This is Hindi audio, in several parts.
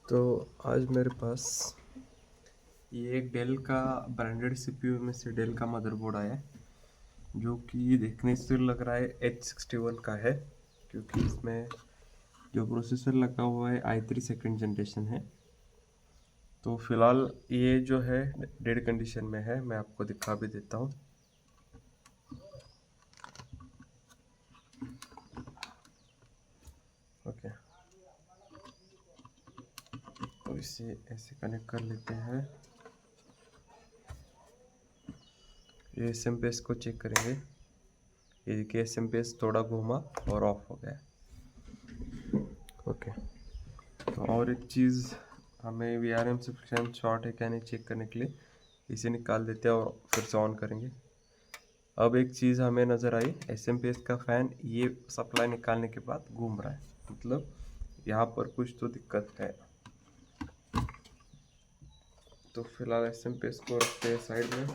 तो आज मेरे पास ये एक डेल का ब्रांडेड सीपीयू में से डेल का मदरबोर्ड आया है, जो कि देखने से लग रहा है H61 का है, क्योंकि इसमें जो प्रोसेसर लगा हुआ है i3 सेकेंड जनरेशन है। तो फिलहाल ये जो है डेड कंडीशन में है, मैं आपको दिखा भी देता हूँ। ओके, तो इसे ऐसे कनेक्ट कर लेते हैं। ये एसएमपीएस को चेक करेंगे। ये देखिए एसएमपीएस थोड़ा घूमा और ऑफ हो गया। ओके, तो और एक चीज़, हमें वीआरएम सब्सक्रिप्शन शॉर्ट है क्या नहीं चेक करने के लिए इसे निकाल देते हैं और फिर से ऑन करेंगे। अब एक चीज़ हमें नज़र आई, एसएमपीएस का फ़ैन ये सप्लाई निकालने के बाद घूम रहा है, मतलब यहाँ पर कुछ तो दिक्कत है। तो फिलहाल एसएमपीएस को रखते हैं साइड में।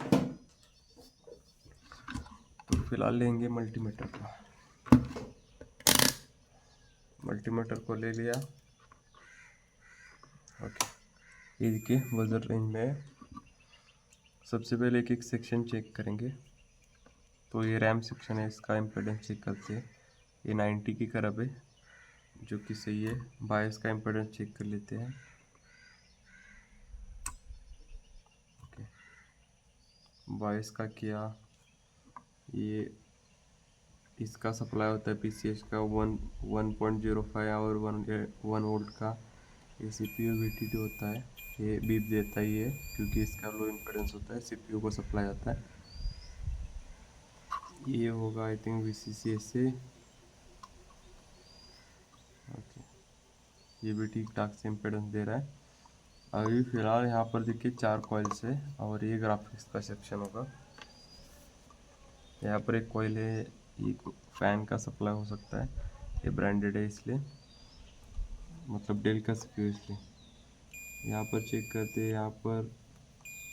तो फिलहाल लेंगे मल्टीमीटर को। मल्टीमीटर को ले लिया। ओके, ये देखिए बजर रेंज में। सबसे पहले एक एक सेक्शन चेक करेंगे। तो ये रैम सेक्शन है, इसका इम्पेडेंस चेक करते हैं। ये 90 की करीब है, जो कि सही है। बायस का इम्पेडेंस चेक कर लेते हैं। ओके, बायस का किया। ये इसका सप्लाई होता है पीसीएच का 1.05 और 1 वोल्ट का। ये सीपीयू वीटीटी होता है, ये बीप देता ही है क्योंकि इसका लो इम्पेडेंस होता है, सीपीयू को सप्लाई आता है। ये होगा आई थिंक वीसीसीएस से। ओके, ये भी ठीक ठाक से इम्पेडेंस दे रहा है। अभी फिलहाल यहाँ पर देखिए 4 कॉइल्स है और ये ग्राफिक्स का सेक्शन होगा। यहाँ पर एक कॉइल है, ये फैन का सप्लाई हो सकता है, ये ब्रांडेड है इसलिए, मतलब डेल का सीपीयू इसलिए। यहाँ पर चेक करते हैं, यहाँ पर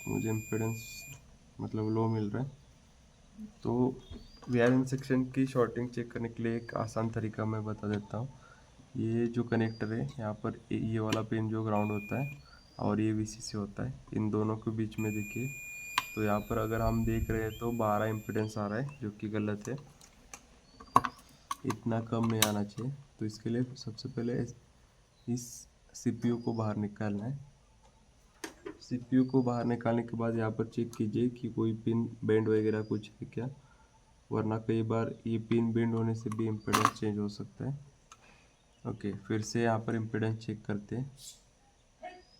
मुझे इम्पेडेंस मतलब लो मिल रहा है। तो वीआरएम सेक्शन की शॉर्टिंग चेक करने के लिए एक आसान तरीका मैं बता देता हूँ। ये जो कनेक्टर है यहाँ पर, ये वाला पिन जो ग्राउंड होता है और ये वीसीसी होता है, इन दोनों के बीच में देखिए। तो यहाँ पर अगर हम देख रहे हैं तो 12 इम्पीडेंस आ रहा है, जो कि गलत है, इतना कम नहीं आना चाहिए। तो इसके लिए सबसे पहले इस सीपीयू को बाहर निकालना है। सीपीयू को बाहर निकालने के बाद यहाँ पर चेक कीजिए कि कोई पिन बेंड वगैरह कुछ है क्या, वरना कई बार ये पिन बेंड होने से भी इम्पीडेंस चेंज हो सकता है। ओके, फिर से यहाँ पर इम्पीडेंस चेक करते हैं।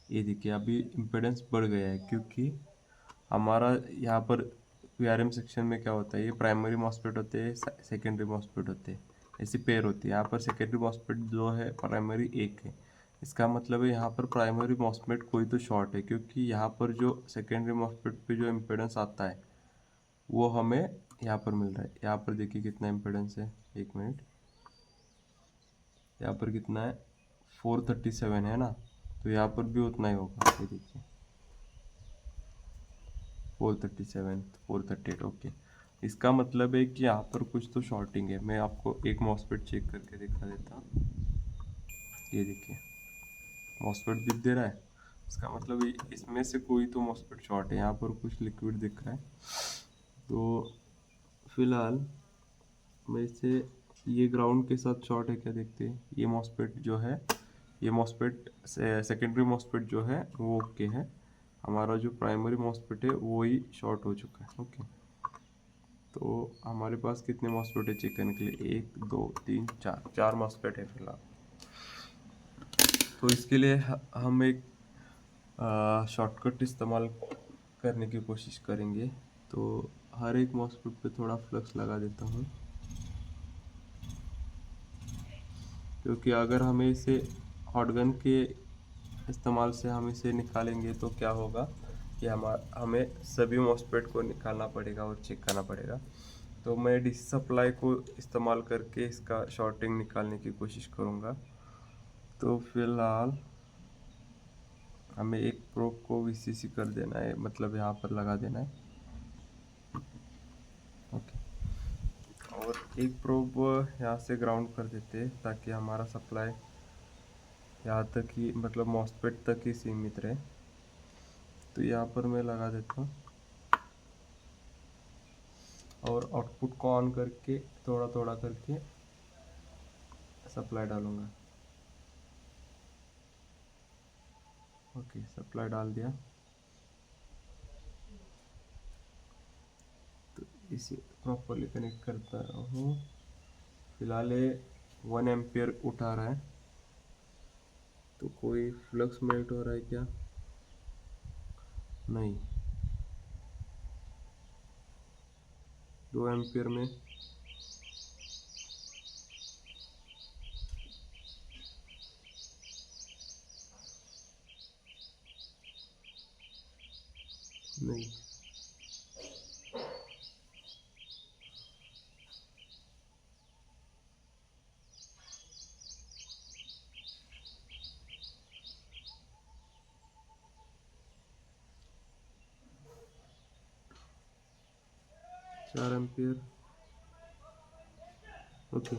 ये देखिए अभी इम्पीडेंस बढ़ गया है, क्योंकि हमारा यहाँ पर वीआरएम सेक्शन में क्या होता है, ये प्राइमरी मॉस्फेट होते हैं, सेकेंडरी मॉस्फेट होते हैं, ऐसी पेयर होती है। यहाँ पर सेकेंडरी मॉस्फेट जो है, प्राइमरी एक है। इसका मतलब है यहाँ पर प्राइमरी मॉस्फेट कोई तो शॉर्ट है, क्योंकि यहाँ पर जो सेकेंडरी मॉस्फेट पे जो इम्पेडेंस आता है वो हमें यहाँ पर मिल रहा है। यहाँ पर देखिए कितना इम्पेडेंस है, एक मिनट, यहाँ पर कितना है, 437 है ना, तो यहाँ पर भी उतना ही होगा। ये देखिए 437, 438। ओके, इसका मतलब है कि यहाँ पर कुछ तो शॉर्टिंग है। मैं आपको एक मॉस्फेट चेक करके दिखा देता हूँ। ये देखिए मॉस्फेट दिख दे रहा है, इसका मतलब इसमें से कोई तो मॉस्फेट शॉर्ट है। यहाँ पर कुछ लिक्विड दिख रहा है। तो फिलहाल मैं इसे, ये ग्राउंड के साथ शॉर्ट है क्या देखते हैं। ये मॉस्फेट जो है, ये मॉस्फेट सेकेंडरी मॉस्फेट जो है वो ओके है। हमारा जो प्राइमरी मॉस्फेट है वो ही शॉर्ट हो चुका है। ओके, तो हमारे पास कितने मॉस्फेट है चेक करने के लिए, 1 2 3 4, 4 मॉस्फेट है फिलहाल। तो इसके लिए हम एक शॉर्टकट इस्तेमाल करने की कोशिश करेंगे। तो हर एक मॉस्फेट पे थोड़ा फ्लक्स लगा देता हूँ, क्योंकि अगर हमें इसे हॉटगन के इस्तेमाल से हम इसे निकालेंगे तो क्या होगा कि हमें सभी मॉस्फेट को निकालना पड़ेगा और चेक करना पड़ेगा। तो मैं डीसी सप्लाई को इस्तेमाल करके इसका शॉर्टिंग निकालने की कोशिश करूँगा। तो फिलहाल हमें एक प्रोब को वीसीसी कर देना है, मतलब यहाँ पर लगा देना है। ओके, और एक प्रोब यहाँ से ग्राउंड कर देते हैं ताकि हमारा सप्लाई यहाँ तक ही, मतलब मॉस्फेट तक ही सीमित रहे। तो यहाँ पर मैं लगा देता हूँ और आउटपुट को ऑन करके थोड़ा थोड़ा करके सप्लाई डालूंगा। ओके, सप्लाई डाल दिया। तो इसे प्रॉपरली कनेक्ट करता हूँ। फिलहाल ये 1 एम्पियर उठा रहा है। तो कोई फ्लक्स मेल्ट हो रहा है क्या? नहीं। 2 एम्पियर में नहीं। चार एम्पियर। ओके,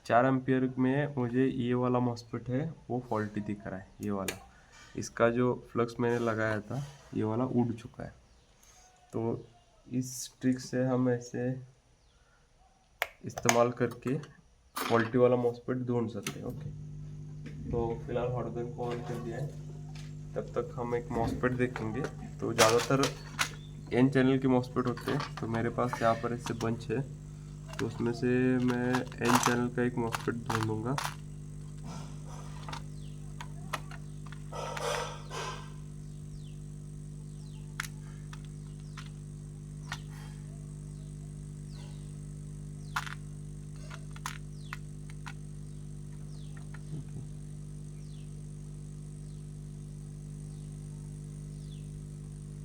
4 एम्पियर में मुझे ये वाला मॉस्फेट है वो फॉल्टी दिख रहा है। ये वाला, इसका जो फ्लक्स मैंने लगाया था ये वाला उड़ चुका है। तो इस ट्रिक से हम ऐसे इस्तेमाल करके फॉल्टी वाला मॉस्फेट ढूंढ सकते हैं। ओके, तो फिलहाल हॉट गन को ऑन कर दिया है। तब तक हम एक मॉस्फेट देखेंगे। तो ज़्यादातर एन चैनल के मॉस्फेट होते हैं, तो मेरे पास यहाँ पर ऐसे बंच है। तो उसमें से मैं एन चैनल का एक मॉस्फेट ढूंढूंगा।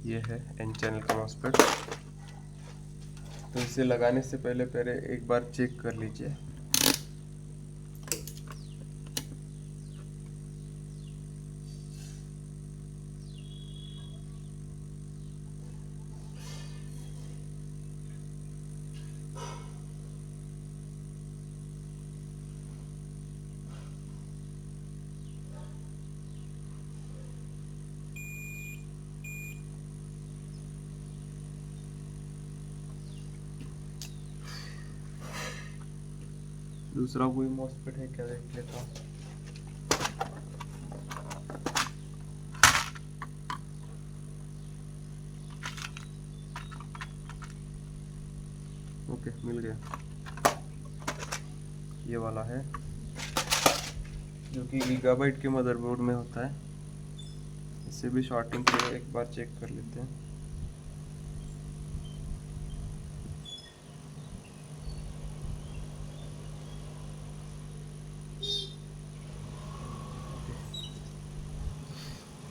ये है एन चैनल का मॉस्फेट। तो इसे लगाने से पहले पहले एक बार चेक कर लीजिए। दूसरा कोई मॉस्फेट है क्या, देख लेता हूँ। ओके, मिल गया। ये वाला है जो कि गीगाबाइट के मदरबोर्ड में होता है। इसे भी शॉर्टिंग के एक बार चेक कर लेते हैं।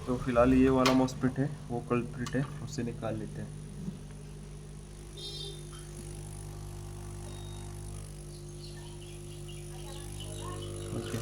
तो फिलहाल ये वाला मॉस्फेट है वो कल्प्रिट है, उसे निकाल लेते हैं। Okay,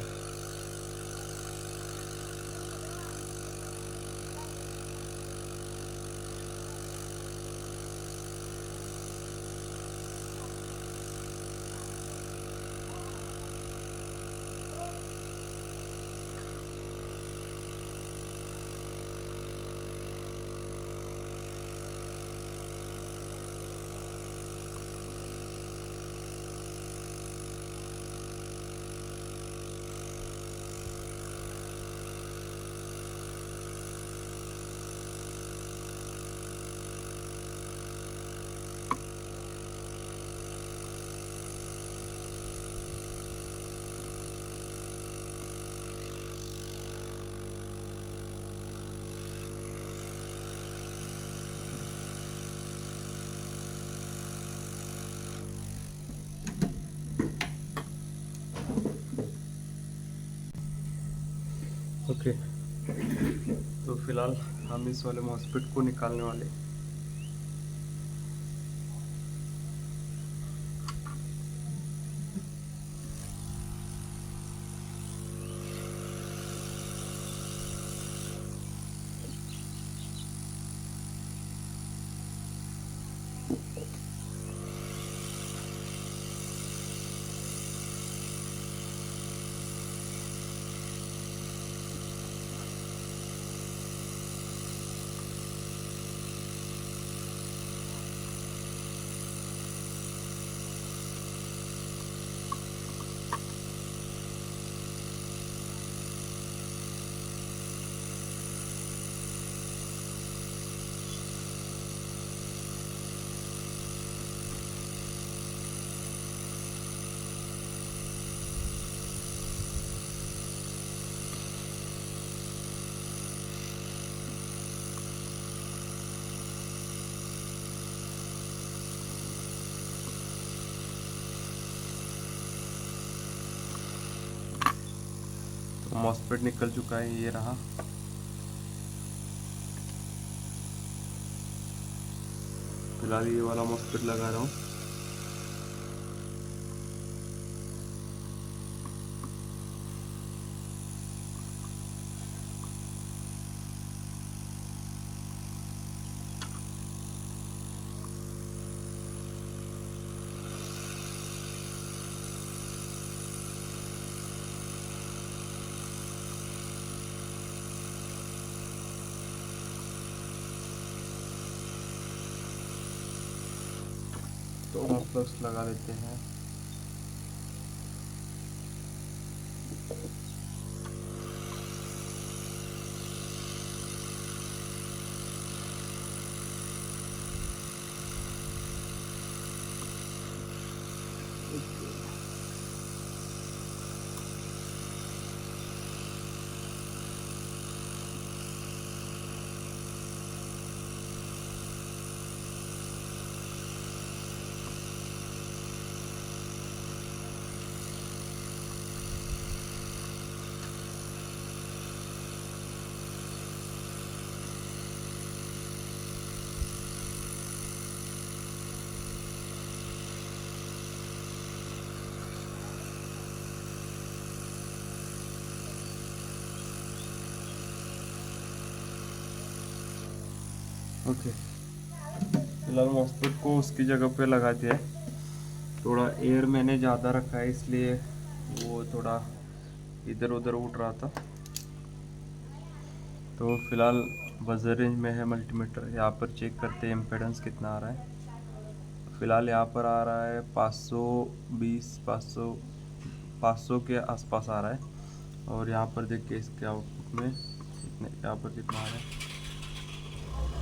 okay. तो फिलहाल हम इस वाले मॉस्फेट को निकालने वाले। मॉस्फेट निकल चुका है, ये रहा। फिलहाल ये वाला मॉस्फेट लगा रहा हूँ। तो फ्लक्स लगा लेते हैं। ओके, फिलहाल मॉस्फेट को उसकी जगह पे लगा दिया है। थोड़ा एयर मैंने ज़्यादा रखा है, इसलिए वो थोड़ा इधर उधर उड़ रहा था। तो फिलहाल बजर रेंज में है मल्टीमीटर, यहाँ पर चेक करते हैं इम्पेडेंस कितना आ रहा है। फिलहाल यहाँ पर आ रहा है 520, 500 के आसपास आ रहा है। और यहाँ पर देखिए इसके आउटपुट में इतने, यहाँ पर कितना आ रहा है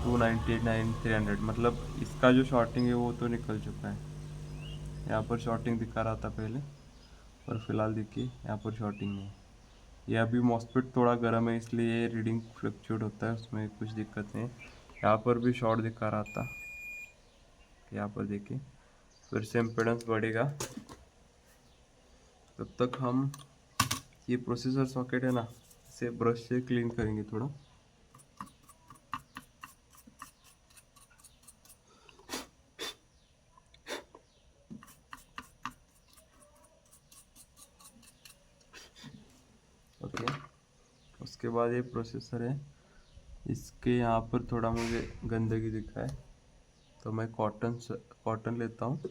299 300, मतलब इसका जो शॉर्टिंग है वो तो निकल चुका है। यहाँ पर शॉर्टिंग दिखा रहा था पहले, और फिलहाल देखिए यहाँ पर शॉर्टिंग नहीं है। ये अभी मॉस्फेट थोड़ा गर्म है, इसलिए रीडिंग फ्लक्चुएट होता है, उसमें कुछ दिक्कत नहीं है। यहाँ पर भी शॉर्ट दिखा रहा था, यहाँ पर देखिए फिर से इम्पेडेंस बढ़ेगा। तब तक हम ये प्रोसेसर सॉकेट है ना, इसे ब्रश से क्लीन करेंगे थोड़ा। ओके, उसके बाद ये प्रोसेसर है, इसके यहाँ पर थोड़ा मुझे गंदगी दिखा है, तो मैं कॉटन लेता हूँ,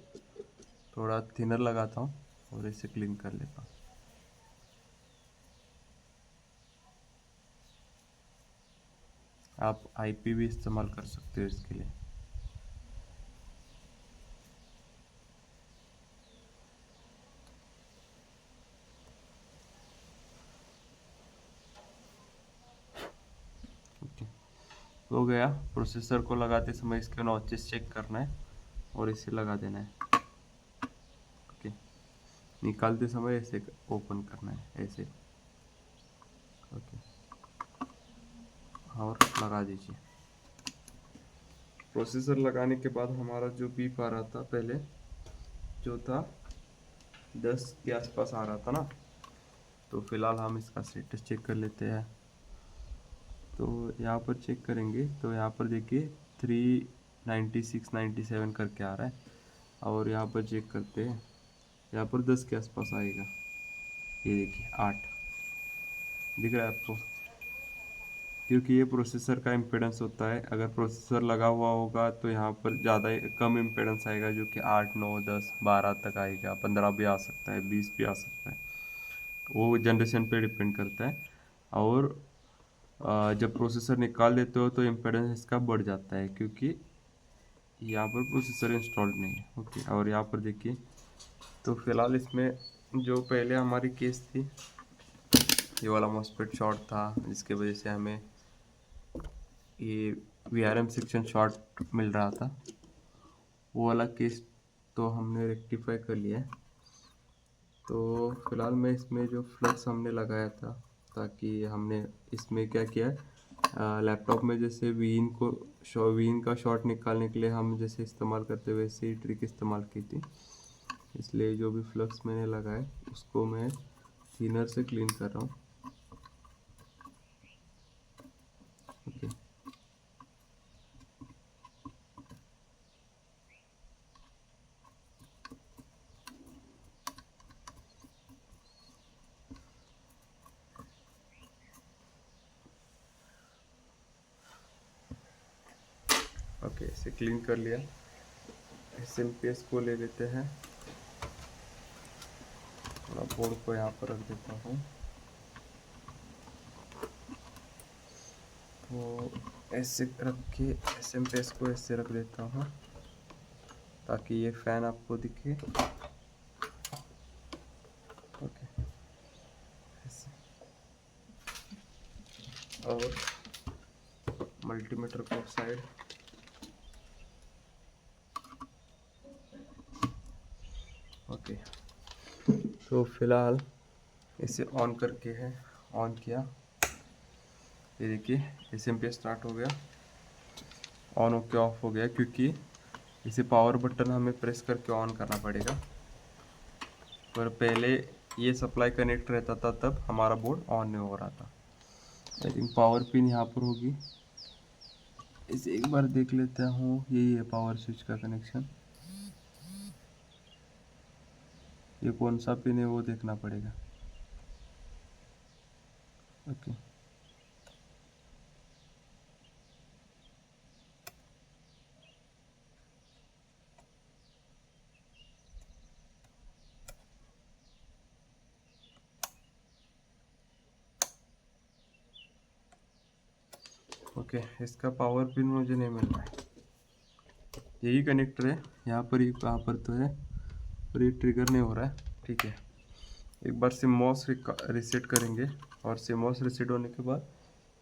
थोड़ा थिनर लगाता हूँ और इसे क्लीन कर लेता हूँ। आप आईपी भी इस्तेमाल कर सकते हो इसके लिए। ओके, हो गया। प्रोसेसर को लगाते समय इसके नॉचेस चेक करना है और इसे लगा देना है। ओके, निकालते समय ऐसे ओपन करना है, ऐसे। ओके, और लगा दीजिए। प्रोसेसर लगाने के बाद हमारा जो बीप आ रहा था पहले, जो था 10 के आसपास आ रहा था ना, तो फिलहाल हम इसका स्टेटस चेक कर लेते हैं। तो यहाँ पर चेक करेंगे तो यहाँ पर देखिए 396 97 करके आ रहा है। और यहाँ पर चेक करते हैं, यहाँ पर 10 के आसपास आएगा। ये देखिए 8 दिख रहा है आपको, क्योंकि ये प्रोसेसर का इम्पेडेंस होता है। अगर प्रोसेसर लगा हुआ होगा तो यहाँ पर ज़्यादा कम इम्पेडेंस आएगा, जो कि 8 9 10 12 तक आएगा, 15 भी आ सकता है, 20 भी आ सकता है, वो जनरेशन पे डिपेंड करता है। और जब प्रोसेसर निकाल देते हो तो इम्पेडेंस इसका बढ़ जाता है, क्योंकि यहाँ पर प्रोसेसर इंस्टॉल्ड नहीं है। ओके, और यहाँ पर देखिए, तो फिलहाल इसमें जो पहले हमारी केस थी, ये वाला मॉस्फेट शॉर्ट था जिसके वजह से हमें ये VRM सेक्शन शॉर्ट मिल रहा था, वो वाला केस तो हमने रेक्टिफाई कर लिया है। तो फिलहाल मैं इसमें जो फ्लक्स हमने लगाया था, ताकि हमने इसमें क्या किया, लैपटॉप में जैसे वीन का शॉर्ट निकालने के लिए हम जैसे इस्तेमाल करते वैसे ही ट्रिक इस्तेमाल की थी। इसलिए जो भी फ्लक्स मैंने लगाए उसको मैं थिनर से क्लीन कर रहा हूँ। ओके, इसे क्लीन कर लिया। SMPS को ले लेते हैं, थोड़ा बोर्ड को यहाँ पर रख देता हूँ। तो ऐसे रख के SMPS को ऐसे रख देता हूँ ताकि ये फैन आपको दिखे। ओके, ऐसे। और मल्टीमीटर को साइड। ओके, तो फिलहाल इसे ऑन करके है, ऑन किया, ये देखिए SMPS स्टार्ट हो गया, ऑन होके ऑफ हो गया, क्योंकि इसे पावर बटन हमें प्रेस करके ऑन करना पड़ेगा। पर पहले ये सप्लाई कनेक्ट रहता था तब हमारा बोर्ड ऑन नहीं हो रहा था। आई थिंक पावर पिन यहाँ पर होगी, इसे एक बार देख लेता हूँ। यही है पावर स्विच का कनेक्शन, ये कौन सा पिन है वो देखना पड़ेगा। ओके, ओके, इसका पावर पिन मुझे नहीं मिल रहा है। यही कनेक्टर है, यहाँ पर ही, कहाँ पर तो है, पर ये ट्रिगर नहीं हो रहा है। ठीक है, एक बार सिमॉस रिसेट करेंगे, और सिमॉस रिसेट होने के बाद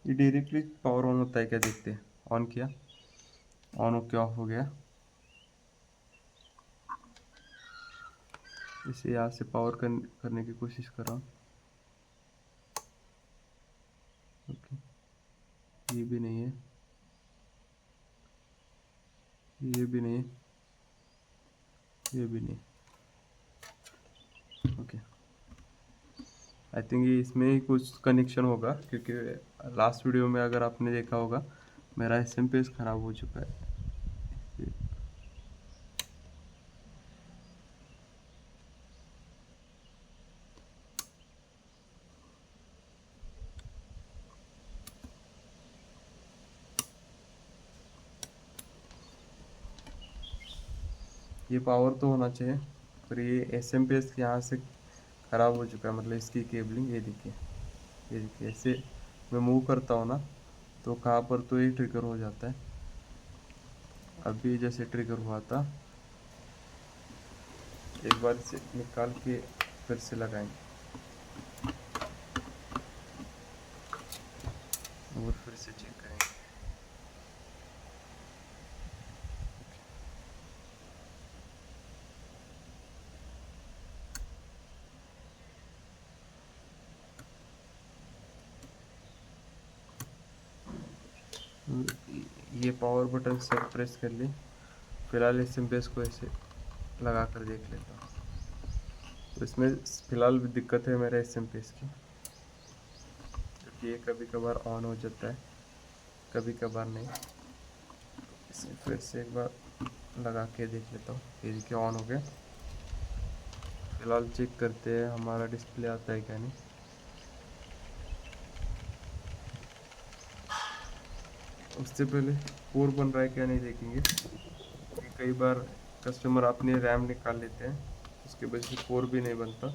ये डायरेक्टली पावर ऑन होता है क्या देखते हैं। ऑन किया, ऑन होके ऑफ हो गया। इसे यहाँ से पावर करने की कोशिश कर रहा हूँ। ओके, ये भी नहीं है, ये भी नहीं है, ये भी नहीं। ओके, आई थिंक ये इसमें ही कुछ कनेक्शन होगा, क्योंकि लास्ट वीडियो में अगर आपने देखा होगा मेरा SMPS ख़राब हो चुका है। ये पावर तो होना चाहिए, पर ये SMPS यहाँ से ख़राब हो चुका है, मतलब इसकी केबलिंग। ये देखिए, ये देखिए, ऐसे मैं मूव करता हूँ ना तो कहाँ पर तो ये ट्रिगर हो जाता है। अभी जैसे ट्रिगर हुआ था, एक बार इसे निकाल के फिर से लगाएंगे और फिर से चेक करेंगे। ये पावर बटन सब प्रेस कर ली। फिलहाल SMPS को ऐसे लगा कर देख लेता हूँ। तो इसमें फ़िलहाल भी दिक्कत है मेरे SMPS की, क्योंकि ये कभी कभार ऑन हो जाता है, कभी कभार नहीं। इसे फिर से एक बार लगा के देख लेता हूँ। ये देखिए ऑन हो गया। फिलहाल चेक करते हैं हमारा डिस्प्ले आता है क्या नहीं। उससे पहले कोर बन रहा है क्या नहीं देखेंगे। कई बार कस्टमर अपनी रैम निकाल लेते हैं, उसके वजह से कोर भी नहीं बनता,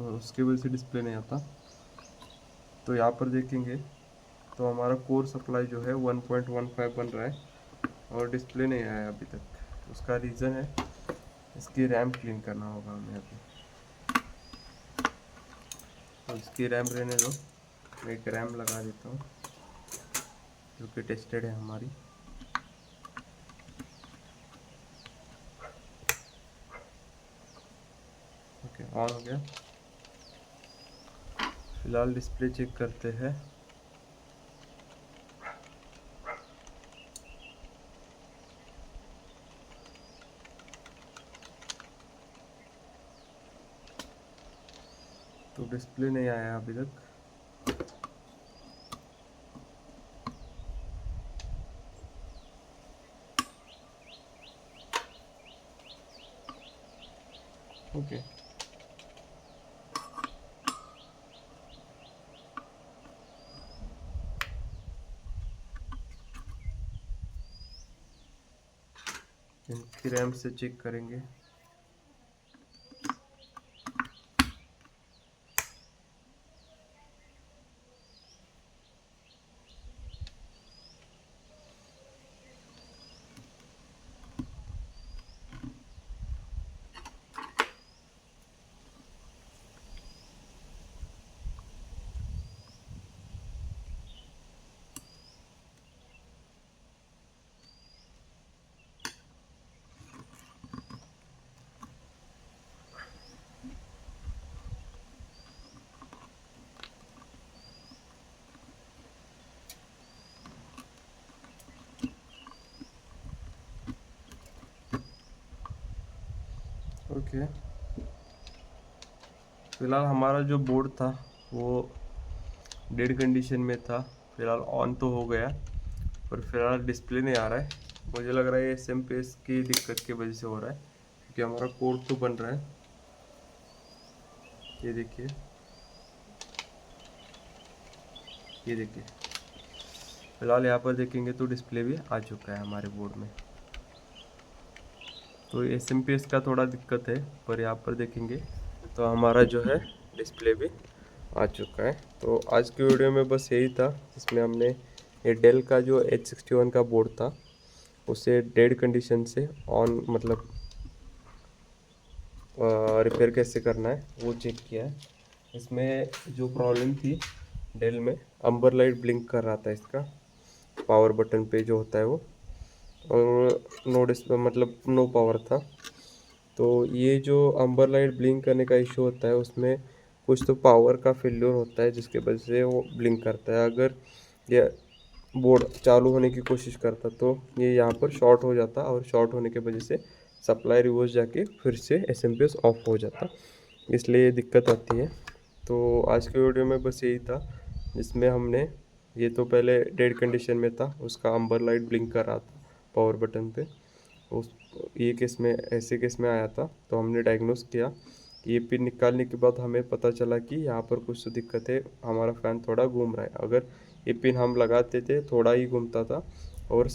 उसके वजह से डिस्प्ले नहीं आता। तो यहाँ पर देखेंगे तो हमारा कोर सप्लाई जो है 1.15 बन रहा है और डिस्प्ले नहीं आया अभी तक। उसका रीज़न है, इसकी रैम क्लीन करना होगा हमें अभी। तो इसकी रैम रहने दो, मैं एक रैम लगा देता हूँ जो कि टेस्टेड है हमारी। ओके, ऑन हो गया। फिलहाल डिस्प्ले चेक करते हैं। तो डिस्प्ले नहीं आया अभी तक। ओके, इनकी रैम से चेक करेंगे। ओके, फिलहाल हमारा जो बोर्ड था वो डेड कंडीशन में था। फिलहाल ऑन तो हो गया पर फिलहाल डिस्प्ले नहीं आ रहा है। मुझे लग रहा है एसएमपीएस की दिक्कत की वजह से हो रहा है, क्योंकि हमारा कोड तो बन रहा है। ये देखिए, ये देखिए, फिलहाल यहाँ पर देखेंगे तो डिस्प्ले भी आ चुका है हमारे बोर्ड में। तो एसएमपीएस का थोड़ा दिक्कत है, पर यहाँ पर देखेंगे तो हमारा जो है डिस्प्ले भी आ चुका है। तो आज की वीडियो में बस यही था, जिसमें हमने ये डेल का जो H61 का बोर्ड था उसे डेड कंडीशन से ऑन मतलब रिपेयर कैसे करना है वो चेक किया है। इसमें जो प्रॉब्लम थी डेल में, अम्बर लाइट ब्लिंक कर रहा था इसका पावर बटन पे जो होता है वो, और नो डिस्प्ले मतलब नो पावर था। तो ये जो अम्बर लाइट ब्लिंक करने का इशू होता है उसमें कुछ तो पावर का फेल्योर होता है, जिसके वजह से वो ब्लिंक करता है। अगर ये बोर्ड चालू होने की कोशिश करता तो ये यहाँ पर शॉर्ट हो जाता, और शॉर्ट होने की वजह से सप्लाई रिवर्स जाके फिर से एसएमपीएस ऑफ हो जाता, इसलिए ये दिक्कत आती है। तो आज के वीडियो में बस यही था, जिसमें हमने ये तो पहले डेड कंडीशन में था, उसका अम्बर लाइट ब्लिंक कर रहा था पावर बटन पे, उस ये केस में ऐसे केस में आया था। तो हमने डायग्नोस किया। ये पिन निकालने के बाद हमें पता चला कि यहाँ पर कुछ तो दिक्कत है, हमारा फ़ैन थोड़ा घूम रहा है। अगर ये पिन हम लगाते थे थोड़ा ही घूमता था और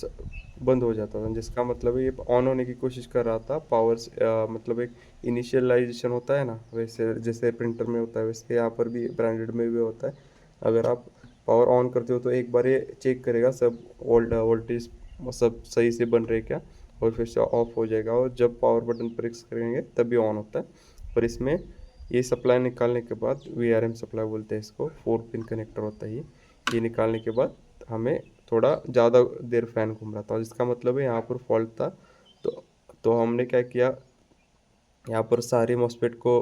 बंद हो जाता था, जिसका मतलब है ये ऑन होने की कोशिश कर रहा था पावर मतलब एक इनिशियलाइजेशन होता है ना, वैसे जैसे प्रिंटर में होता है वैसे यहाँ पर भी ब्रांडेड में भी होता है। अगर आप पावर ऑन करते हो तो एक बार ये चेक करेगा सब वोल्टेज सब सही से बन रहे क्या, और फिर से ऑफ हो जाएगा, और जब पावर बटन प्रेस करेंगे तभी ऑन होता है। पर इसमें ये सप्लाई निकालने के बाद, वीआरएम सप्लाई बोलते हैं इसको, 4 पिन कनेक्टर होता है ये निकालने के बाद हमें थोड़ा ज़्यादा देर फ़ैन घूम रहा था, जिसका मतलब है यहाँ पर फॉल्ट था। तो हमने क्या किया, यहाँ पर सारे मॉस्फेट को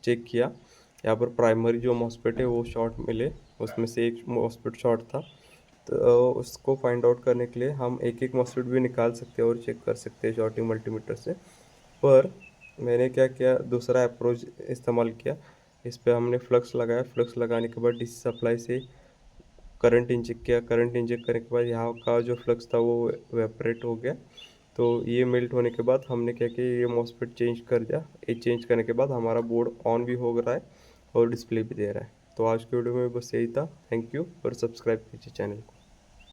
चेक किया। यहाँ पर प्राइमरी जो मॉस्फेट है वो शॉर्ट मिले, उसमें से एक मॉस्फेट शॉर्ट था। तो उसको फाइंड आउट करने के लिए हम एक एक मॉस्फेट भी निकाल सकते हैं और चेक कर सकते हैं शॉर्टिंग मल्टीमीटर से। पर मैंने क्या किया, दूसरा अप्रोच इस्तेमाल किया। इस पे हमने फ्लक्स लगाया, फ्लक्स लगाने के बाद डीसी सप्लाई से करंट इंजेक्ट किया। करंट इंजेक्ट करने के बाद यहाँ का जो फ्लक्स था वो वेपरेट हो गया। तो ये मेल्ट होने के बाद हमने क्या किया, ये मॉसफेट चेंज कर दिया। ये चेंज करने के बाद हमारा बोर्ड ऑन भी हो रहा है और डिस्प्ले भी दे रहा है। तो आज के वीडियो में बस यही था। थैंक यू, और सब्सक्राइब कीजिए चैनल को।